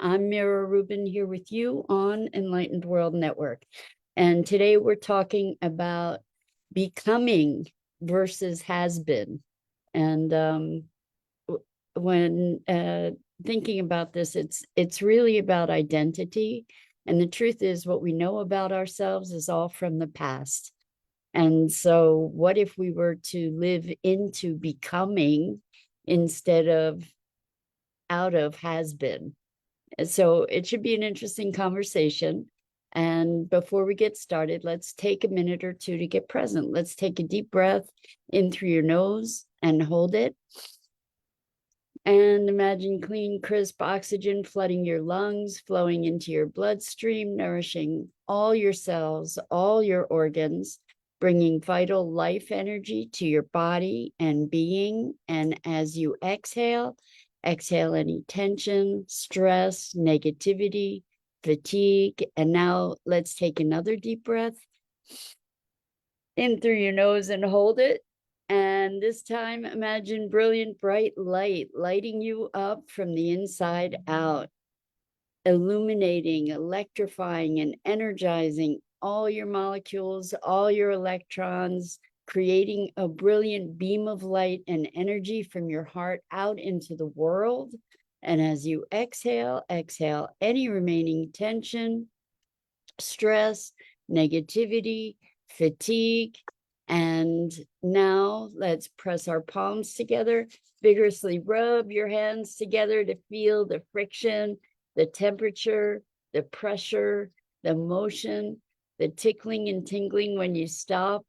I'm Mira Rubin here with you on Enlightened World Network. And today we're talking about becoming versus has been. And when thinking about this, it's really about identity. And the truth is, what we know about ourselves is all from the past. And so, what if we were to live into becoming instead of out of has been? So it should be an interesting conversation. And before we get started, let's take a minute or two to get present. Let's take a deep breath in through your nose and hold it. And imagine clean, crisp oxygen flooding your lungs, flowing into your bloodstream, nourishing all your cells, all your organs, bringing vital life energy to your body and being. And as you exhale, exhale any tension, stress, negativity, fatigue. And now let's take another deep breath in through your nose and hold it. And this time, imagine brilliant, bright light lighting you up from the inside out, illuminating, electrifying, and energizing all your molecules, all your electrons, creating a brilliant beam of light and energy from your heart out into the world. And as you exhale, exhale any remaining tension, stress, negativity, fatigue. And now let's press our palms together, vigorously rub your hands together to feel the friction, the temperature, the pressure, the motion, the tickling and tingling when you stop.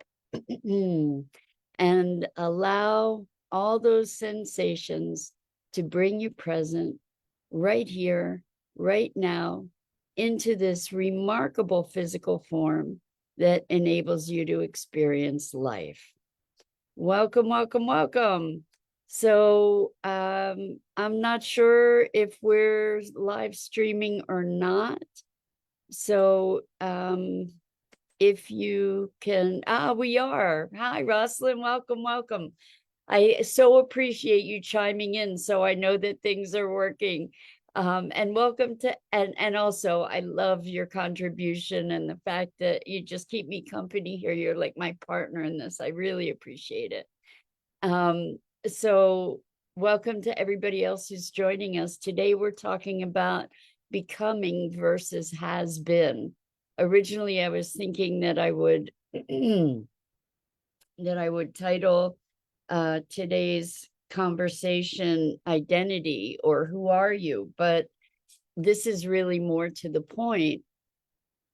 And allow all those sensations to bring you present right here, right now, into this remarkable physical form that enables you to experience life. Welcome, welcome, welcome. So I'm not sure if we're live streaming or not. So if you can, we are. Hi, Rosalind, welcome, welcome. I so appreciate you chiming in, so I know that things are working. And welcome to, and also I love your contribution and the fact that you just keep me company here. You're like my partner in this. I really appreciate it. So welcome to everybody else who's joining us. Today we're talking about becoming versus has been. Originally, I was thinking that I would title today's conversation identity, or who are you? But this is really more to the point.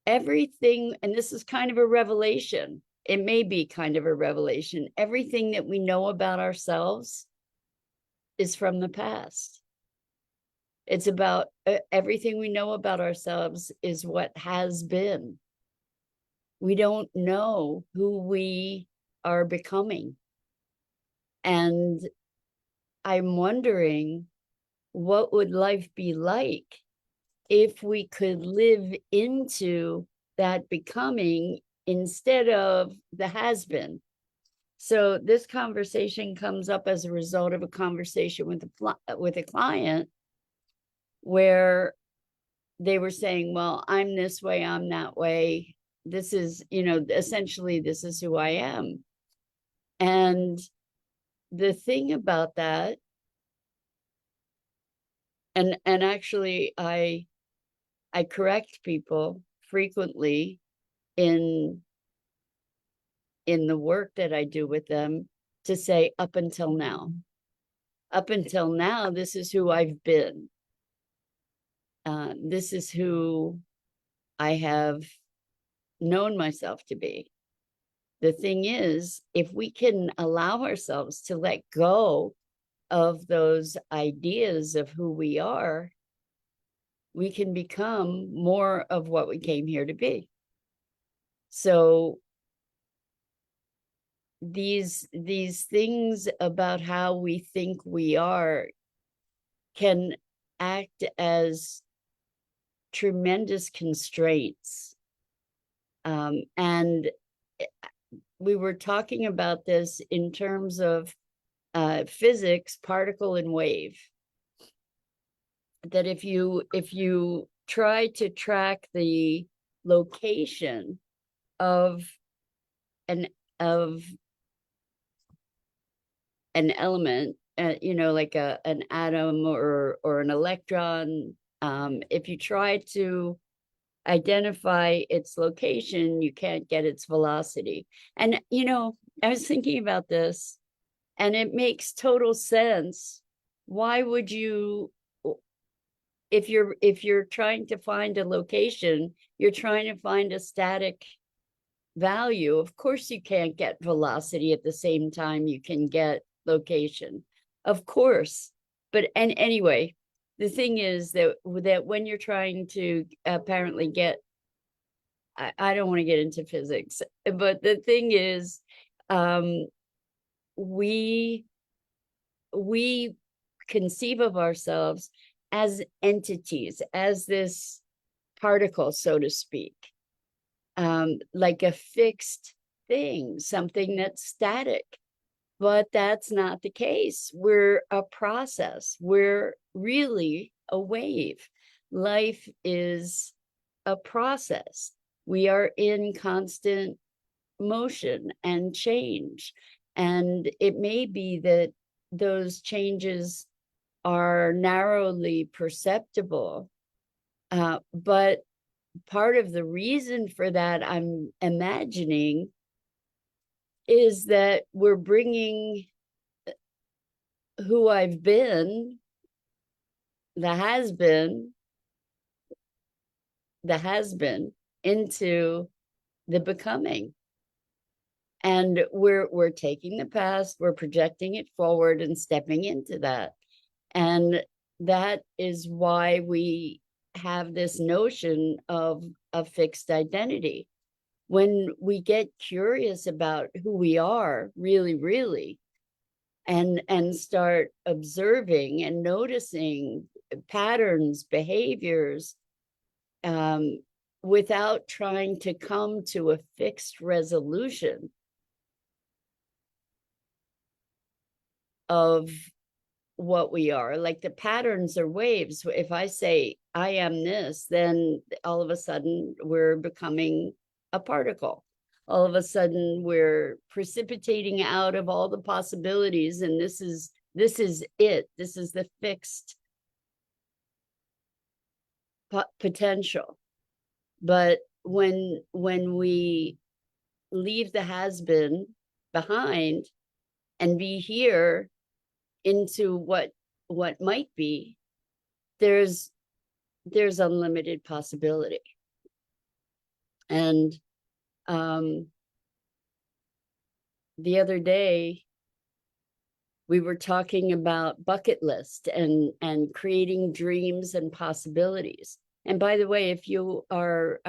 Everything, and this is kind of a revelation, it may be kind of a revelation, everything that we know about ourselves is from the past. It's about everything we know about ourselves is what has been. We don't know who we are becoming. And I'm wondering, what would life be like if we could live into that becoming instead of the has been? So this conversation comes up as a result of a conversation with a client where they were saying, well, I'm this way, I'm that way. This is, essentially, this is who I am. And the thing about that, and actually I correct people frequently in the work that I do with them to say up until now. Up until now, this is who I've been. This is who I have known myself to be. The thing is, if we can allow ourselves to let go of those ideas of who we are, we can become more of what we came here to be. So these things about how we think we are can act as tremendous constraints. And we were talking about this in terms of physics, particle and wave. that if you try to track the location of an of an element, you know, like an atom or an electron, if you try to identify its location, you can't get its velocity. And you know, I was thinking about this, and it makes total sense. Why would you, if you're trying to find a location, you're trying to find a static value, of course you can't get velocity at the same time you can get location, of course. But and anyway, the thing is that when you're trying to apparently get, I don't want to get into physics, but the thing is, um we we conceive of ourselves as entities, as this particle, so to speak, like a fixed thing, something that's static. But that's not the case. We're a process. We're really a wave. Life is a process. We are in constant motion and change. And it may be that those changes are narrowly perceptible, but part of the reason for that, I'm imagining, is that we're bringing who I've been, the has been, into the becoming. And we're taking the past, we're projecting it forward and stepping into that. And that is why we have this notion of a fixed identity. When we get curious about who we are, really, and start observing and noticing patterns, behaviors, without trying to come to a fixed resolution of what we are. Like the patterns are waves. If I say I am this, then all of a sudden we're becoming a particle. All of a sudden we're precipitating out of all the possibilities, and this is it. This is the fixed potential. But when we leave the has been behind and be here into what might be, there's unlimited possibility. And the other day we were talking about bucket list and creating dreams and possibilities. And by the way, if you are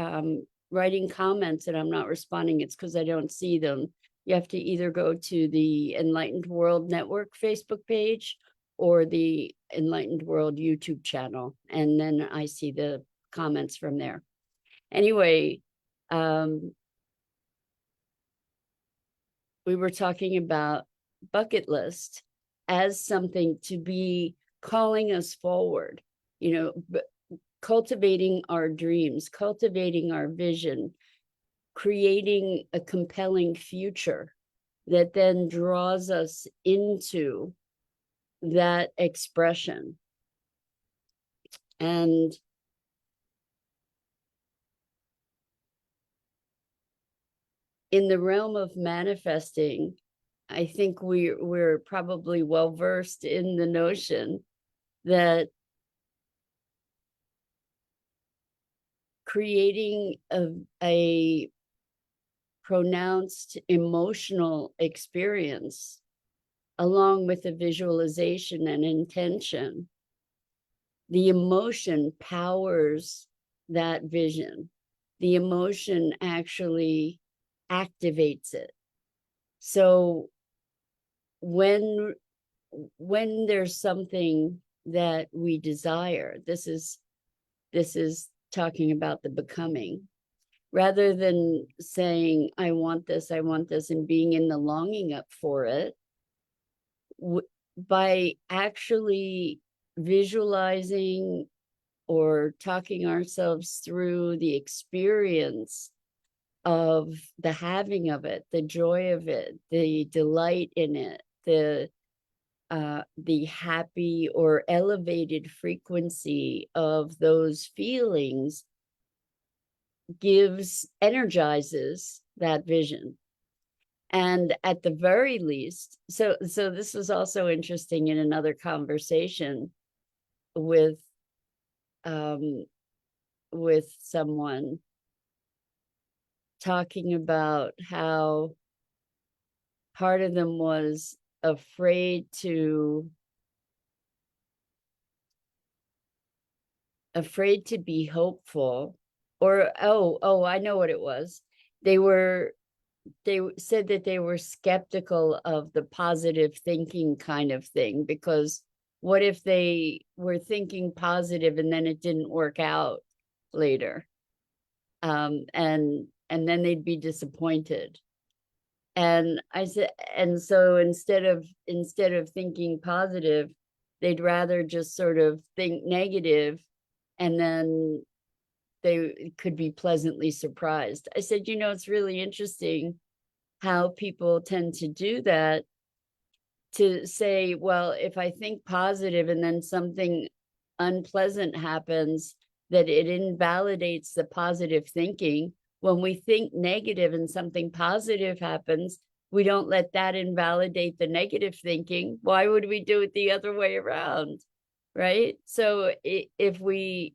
writing comments and I'm not responding, it's because I don't see them. You have to either go to the Enlightened World Network Facebook page or the Enlightened World YouTube channel, and then I see the comments from there. Anyway, we were talking about bucket list as something to be calling us forward, you know, cultivating our dreams, cultivating our vision, creating a compelling future that then draws us into that expression. And in the realm of manifesting, I think we're probably well versed in the notion that creating a pronounced emotional experience along with a visualization and intention, the emotion powers that vision. The emotion actually activates it. So when there's something that we desire, this is talking about the becoming, rather than saying I want this and being in the longing up for it, by actually visualizing or talking ourselves through the experience of the having of it, the joy of it, the delight in it, the happy or elevated frequency of those feelings energizes that vision. And at the very least, so this was also interesting in another conversation with someone, talking about how part of them was afraid to be hopeful, or I know what it was. They said that they were skeptical of the positive thinking kind of thing, because what if they were thinking positive and then it didn't work out later? And then they'd be disappointed. And I said, and so instead of thinking positive, they'd rather just sort of think negative, and then they could be pleasantly surprised. I said, it's really interesting how people tend to do that, to say, well, if I think positive and then something unpleasant happens, that it invalidates the positive thinking. When we think negative and something positive happens, we don't let that invalidate the negative thinking. Why would we do it the other way around? Right? So if we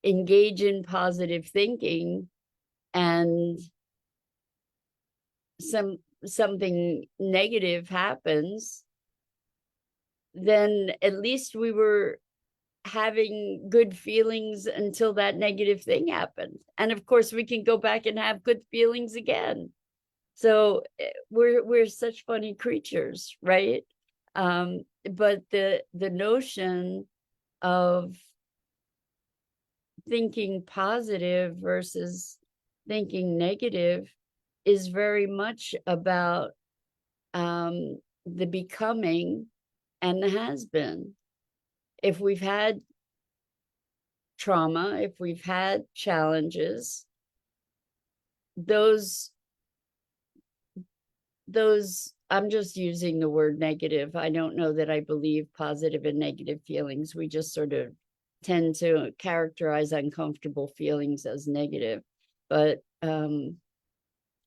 engage in positive thinking and something negative happens, then at least we were having good feelings until that negative thing happened. And of course, we can go back and have good feelings again. So we're such funny creatures, right? But the notion of thinking positive versus thinking negative is very much about the becoming and the has been. If we've had trauma, if we've had challenges, those I'm just using the word negative. I don't know that I believe positive and negative feelings. We just sort of tend to characterize uncomfortable feelings as negative. But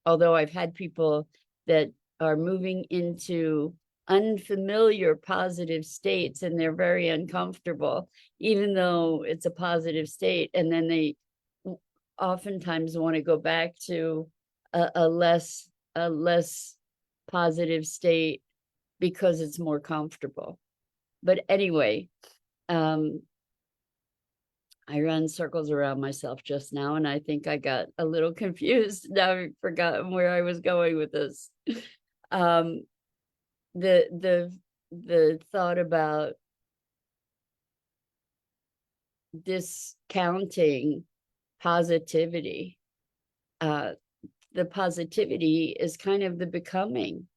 although I've had people that are moving into unfamiliar positive states and they're very uncomfortable, even though it's a positive state, and then they oftentimes want to go back to a less positive state because it's more comfortable. But anyway, I ran circles around myself just now, and I think I got a little confused. Now I've forgotten where I was going with this. The thought about discounting positivity. The positivity is kind of the becoming.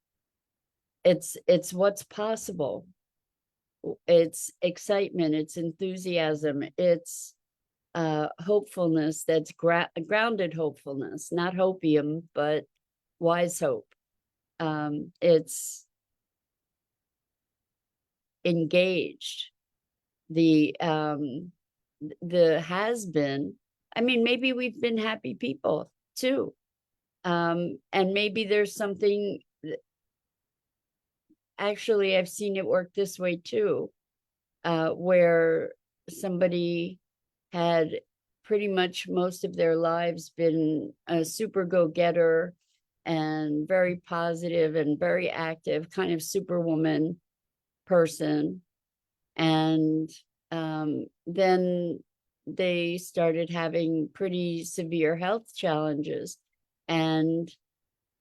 It's what's possible. It's excitement, it's enthusiasm, it's hopefulness, that's grounded hopefulness, not hopium, but wise hope. It's engaged. The has been, I mean, maybe we've been happy people too. And maybe there's something, actually, I've seen it work this way too, where somebody had pretty much most of their lives been a super go-getter and very positive and very active, kind of superwoman person. And then they started having pretty severe health challenges, and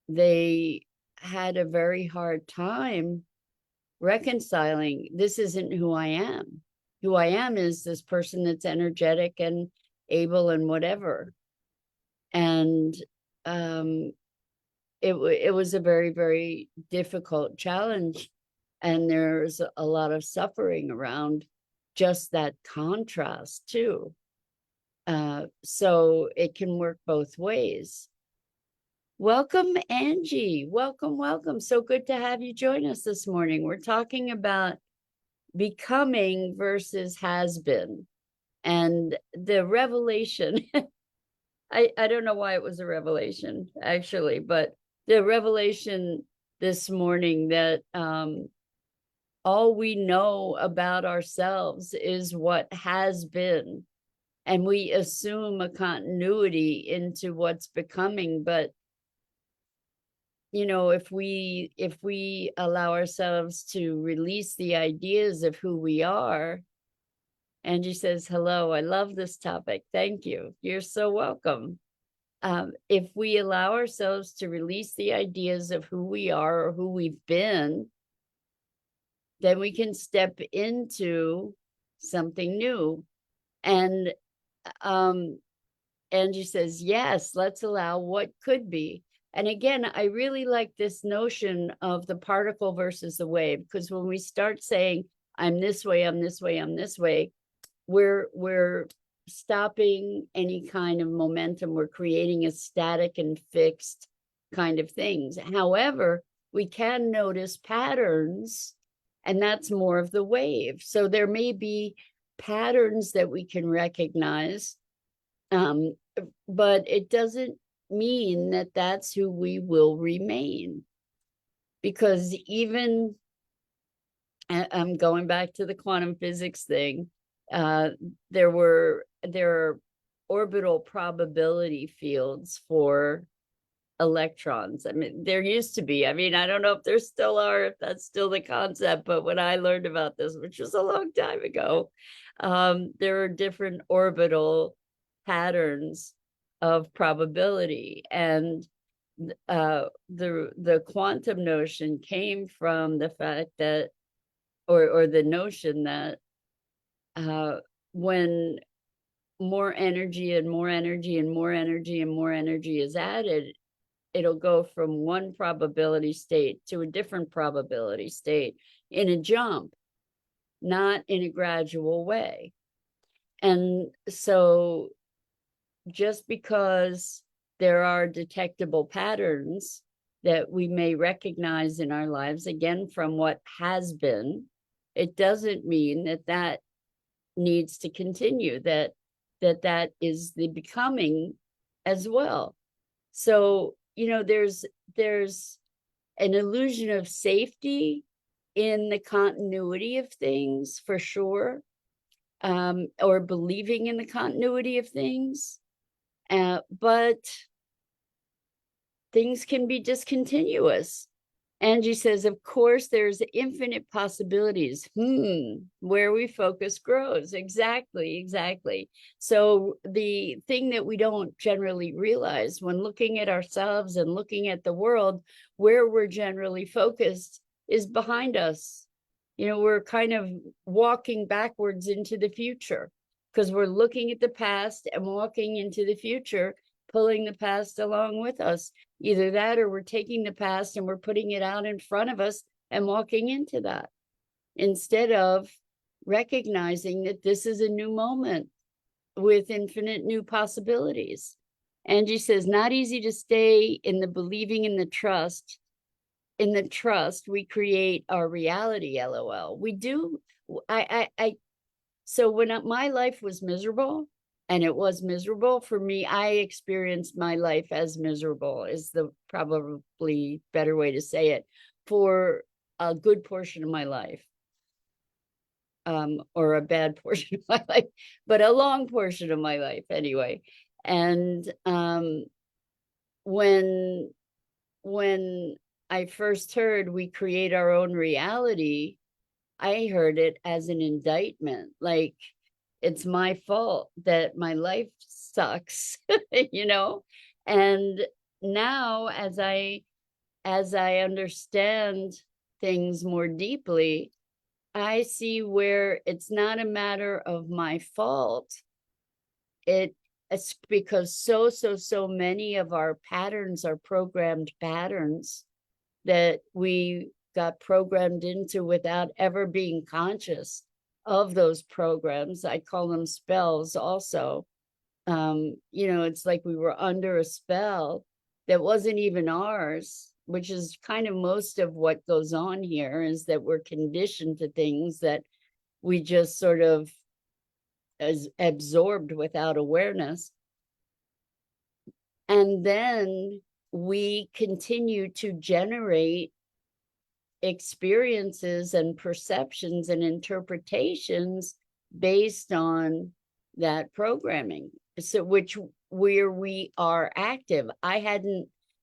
they had a very hard time reconciling, this isn't who I am. Who I am is this person that's energetic and able and whatever. And it was a very, very difficult challenge. And there's a lot of suffering around just that contrast too. So it can work both ways. Welcome, Angie. Welcome, welcome. So good to have you join us this morning. We're talking about becoming versus has been. And the revelation, I don't know why it was a revelation, actually, but the revelation this morning that all we know about ourselves is what has been. And we assume a continuity into what's becoming. But, you know, if we allow ourselves to release the ideas of who we are, Angie says, hello, I love this topic. Thank you. You're so welcome. If we allow ourselves to release the ideas of who we are or who we've been, then we can step into something new. And Angie says, yes, let's allow what could be. And again, I really like this notion of the particle versus the wave, because when we start saying, I'm this way, I'm this way, I'm this way, we're stopping any kind of momentum. We're creating a static and fixed kind of things. However, we can notice patterns, and that's more of the wave. So there may be patterns that we can recognize, but it doesn't mean that that's who we will remain. Because even, I'm going back to the quantum physics thing, there are orbital probability fields for electrons. I mean, there used to be. I mean, I don't know if there still are, if that's still the concept, but when I learned about this, which was a long time ago, there are different orbital patterns of probability. And the quantum notion came from the fact that, or the notion that when more energy and more energy and more energy and more energy is added, it'll go from one probability state to a different probability state in a jump, not in a gradual way. And so just because there are detectable patterns that we may recognize in our lives, again, from what has been, it doesn't mean that that needs to continue, that is the becoming as well. So, you know, there's an illusion of safety in the continuity of things, for sure, or believing in the continuity of things, but things can be discontinuous. Angie says, of course, there's infinite possibilities. Where we focus grows. Exactly, exactly. So the thing that we don't generally realize when looking at ourselves and looking at the world, where we're generally focused is behind us. You know, we're kind of walking backwards into the future because we're looking at the past and walking into the future, pulling the past along with us. Either that or we're taking the past and we're putting it out in front of us and walking into that, instead of recognizing that this is a new moment with infinite new possibilities. Angie says, not easy to stay in the believing in the trust. In the trust, we create our reality, LOL. We do. So when my life was miserable, and it was miserable for me, I experienced my life as miserable, is the probably better way to say it, for a good portion of my life, or a bad portion of my life, but a long portion of my life anyway. And when I first heard we create our own reality, I heard it as an indictment, like it's my fault that my life sucks, you know? And now as I understand things more deeply, I see where it's not a matter of my fault. It's because so many of our patterns are programmed patterns that we got programmed into without ever being conscious. of those programs. I call them spells also. It's like we were under a spell that wasn't even ours, which is kind of most of what goes on here, is that we're conditioned to things that we just sort of as absorbed without awareness. And then we continue to generate experiences and perceptions and interpretations based on that programming. So where we are active.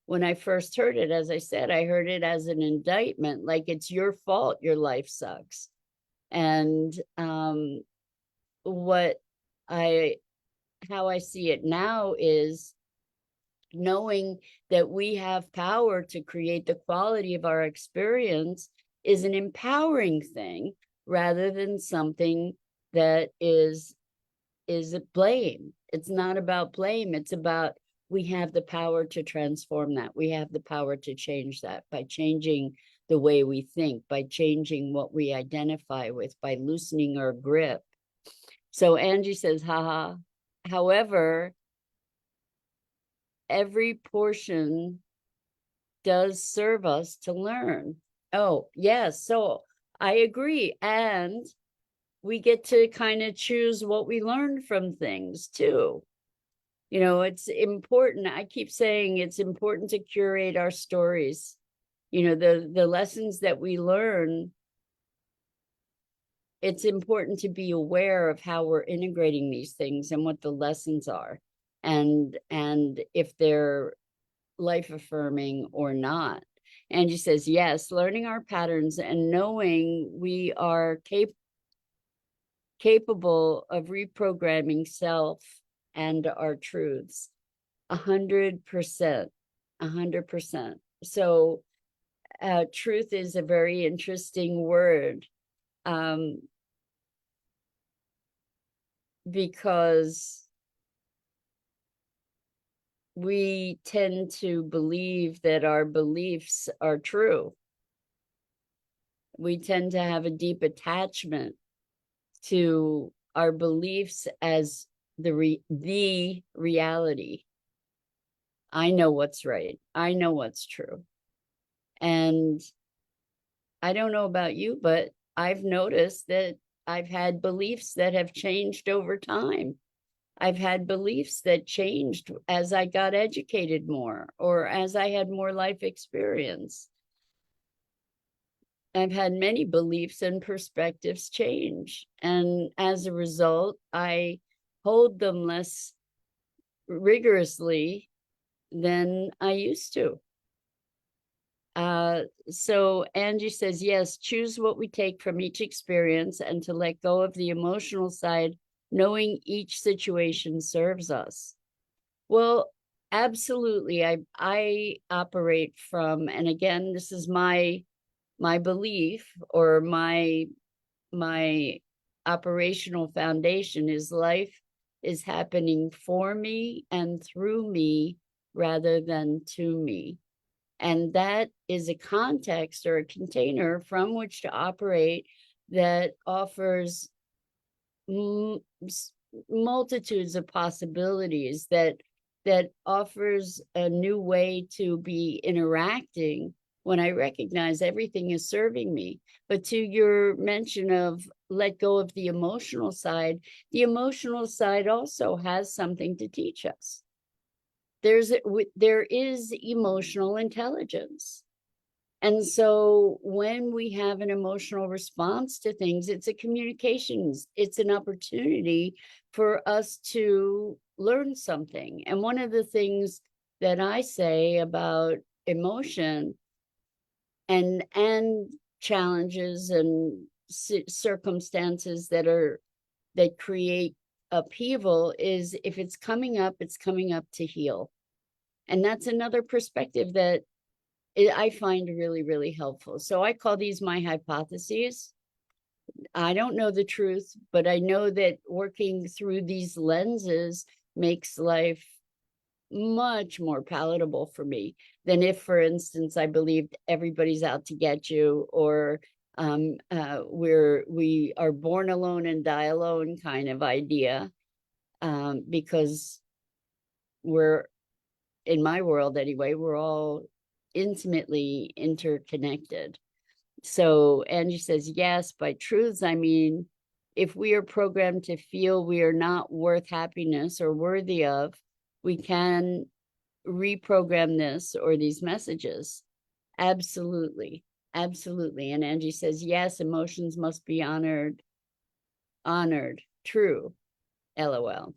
When I first heard it, as I said, I heard it as an indictment, like it's your fault your life sucks. And how I see it now is knowing that we have power to create the quality of our experience is an empowering thing rather than something that is blame. It's not about blame. It's about we have the power to transform that. We have the power to change that by changing the way we think, by changing what we identify with, by loosening our grip. So Angie says, haha. However, every portion does serve us to learn. Oh, yes. So I agree. And we get to kind of choose what we learn from things too. It's important. I keep saying it's important to curate our stories. The lessons that we learn, it's important to be aware of how we're integrating these things and what the lessons are, and if they're life affirming or not. Angie says, yes, learning our patterns and knowing we are capable of reprogramming self and our truths. 100%. 100%. So truth is a very interesting word, because we tend to believe that our beliefs are true. We tend to have a deep attachment to our beliefs as the reality. I know what's right. I know what's true. And I don't know about you, but I've noticed that I've had beliefs that have changed over time. I've had beliefs that changed as I got educated more or as I had more life experience. I've had many beliefs and perspectives change. And as a result, I hold them less rigorously than I used to. So Angie says, yes, choose what we take from each experience and to let go of the emotional side, knowing each situation serves us. Well, absolutely. I operate from, and again, this is my belief or my operational foundation is life is happening for me and through me rather than to me. And that is a context or a container from which to operate that offers multitudes of possibilities, that offers a new way to be interacting when I recognize everything is serving me. But to your mention of let go of the emotional side also has something to teach us. There is emotional intelligence. And so when we have an emotional response to things, it's a communications, it's an opportunity for us to learn something. And one of the things that I say about emotion and challenges and circumstances that create upheaval is if it's coming up to heal. And that's another perspective that I find really, really helpful. So I call these my hypotheses. I don't know the truth, but I know that working through these lenses makes life much more palatable for me than if, for instance, I believed everybody's out to get you, or We are born alone and die alone kind of idea, because we're, in my world anyway, we're all intimately interconnected. So Angie says, yes, by truths, I mean, if we are programmed to feel we are not worth happiness or worthy of, we can reprogram this or these messages. Absolutely. Absolutely. And Angie says, yes, emotions must be honored. Honored. True. LOL.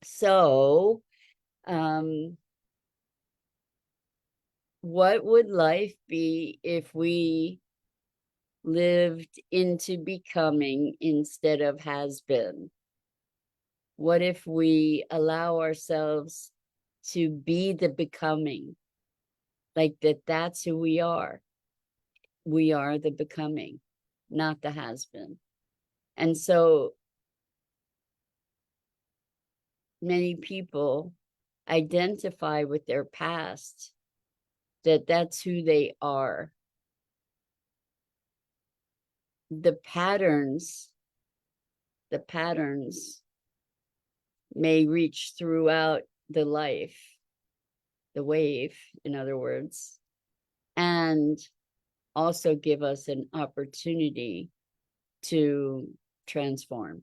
So, what would life be if we lived into becoming instead of has been? What if we allow ourselves to be the becoming? Like that's who we are. We are the becoming, not the has been. And so many people identify with their past, that's who they are. The patterns may reach throughout the life, the wave, in other words, and also give us an opportunity to transform.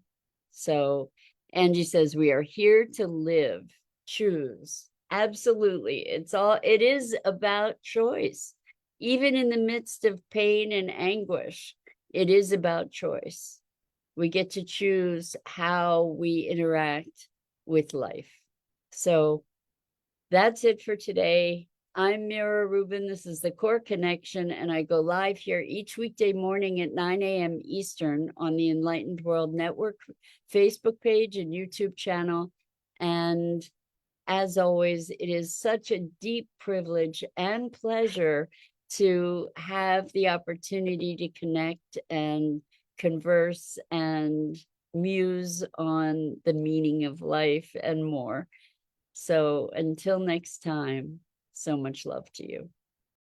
So Angie says, we are here to live, choose. Absolutely. It is about choice. Even in the midst of pain and anguish, it is about choice. We get to choose how we interact with life. So that's it for today. I'm Mira Rubin. This is the Core Connection, and I go live here each weekday morning at 9 a.m. Eastern on the Enlightened World Network Facebook page and YouTube channel. And as always, it is such a deep privilege and pleasure to have the opportunity to connect and converse and muse on the meaning of life and more. So until next time, so much love to you.